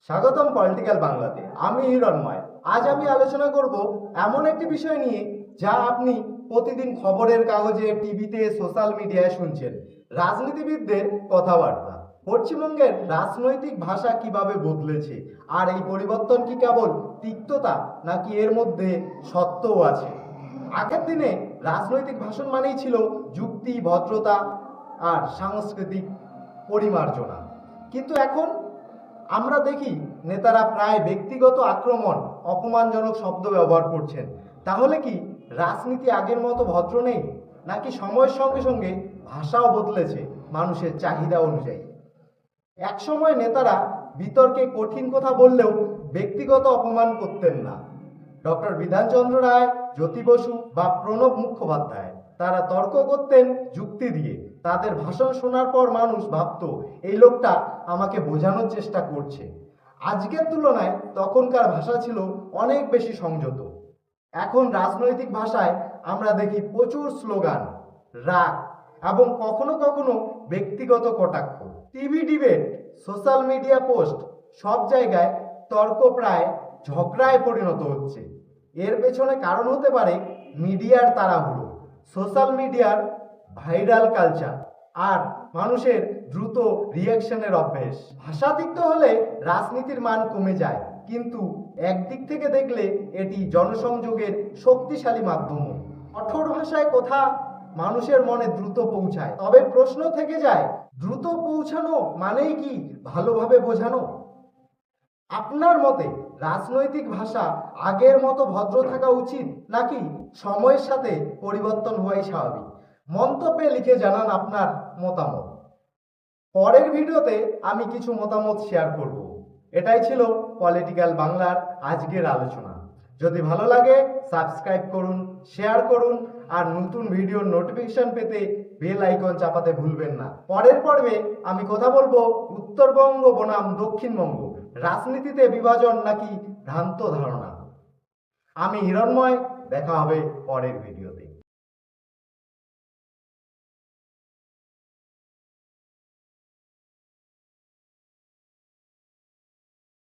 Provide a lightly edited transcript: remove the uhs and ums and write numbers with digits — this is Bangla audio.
স্বাগতম পলিটিক্যাল বাংলাতে। আমি হিরণময়। আজ আমি আলোচনা করব এমন একটি বিষয় নিয়ে যা আপনি প্রতিদিন খবরের কাগজে, টিভিতে, সোশ্যাল মিডিয়ায় শুনছেন। রাজনীতিবিদদের কথাবার্তা। পশ্চিমবঙ্গের রাজনৈতিক ভাষা কিভাবে বদলেছে, আর এই পরিবর্তন কি কেবল তিক্ততা নাকি এর মধ্যে সত্যও আছে? আগের দিনে রাজনৈতিক ভাষণ মানেই ছিল যুক্তি, ভদ্রতা আর সাংস্কৃতিক পরিমার্জনা। কিন্তু এখন আমরা দেখি নেতারা প্রায় ব্যক্তিগত আক্রমণ, অপমানজনক শব্দ ব্যবহার করছেন। তাহলে কি রাজনীতি আগের মতো ভদ্র নেই, নাকি সময়ের সঙ্গে সঙ্গে ভাষাও বদলেছে মানুষের চাহিদা অনুযায়ী? একসময় নেতারা বিতর্কে কঠিন কথা বললেও ব্যক্তিগত অপমান করতেন না। ডক্টর বিধানচন্দ্র রায়, জ্যোতি বসু বা প্রণব মুখোপাধ্যায়, তারা তর্ক করতেন যুক্তি দিয়ে। তাদের ভাষণ শোনার পর মানুষ ভাবত, এই লোকটা আমাকে বোঝানোর চেষ্টা করছে। আজকের তুলনায় তখনকার ভাষা ছিল অনেক বেশি সংযত। এখন রাজনৈতিক ভাষায় আমরা দেখি প্রচুর স্লোগান, রাগ এবং কখনো কখনো ব্যক্তিগত কটাক্ষ। TV debate, social media post, সব জায়গায় তর্ক প্রায় ঝগড়ায় পরিণত হচ্ছে। এর পেছনে কারণ হতে পারে মিডিয়ার তাড়াহুড়ো, সোশ্যাল মিডিয়ার ভাইরাল কালচার আর মানুষের দ্রুত রিয়াকশনের অভ্যেস। ভাষা তিক্ত হলে রাজনীতির মান কমে যায়, কিন্তু একদিক থেকে দেখলে এটি জনসংযোগের শক্তিশালী মাধ্যম। কঠোর ভাষায় কথা মানুষের মনে দ্রুত পৌঁছায়, তবে প্রশ্ন থেকে যায়, দ্রুত পৌঁছানো মানেই কি ভালোভাবে বোঝানো? আপনার মতে রাজনৈতিক ভাষা আগের মতো ভদ্র থাকা উচিত, নাকি সময়ের সাথে পরিবর্তন হওয়াই স্বাভাবিক? মন্তব্যে লিখে জানান আপনার মতামত। পরের ভিডিওতে আমি কিছু মতামত শেয়ার করব। এটাই ছিল পলিটিক্যাল বাংলার আজকের আলোচনা। যদি ভালো লাগে সাবস্ক্রাইব করুন, শেয়ার করুন, আর নতুন ভিডিওর নোটিফিকেশন পেতে বেল আইকন চাপাতে ভুলবেন না। পরের পর্বে আমি কথা বলবো উত্তরবঙ্গ বনাম দক্ষিণবঙ্গ, রাজনীতিতে বিভাজন নাকি ভ্রান্ত ধারণা। আমি হিরণময়, দেখা হবে পরের ভিডিওতে।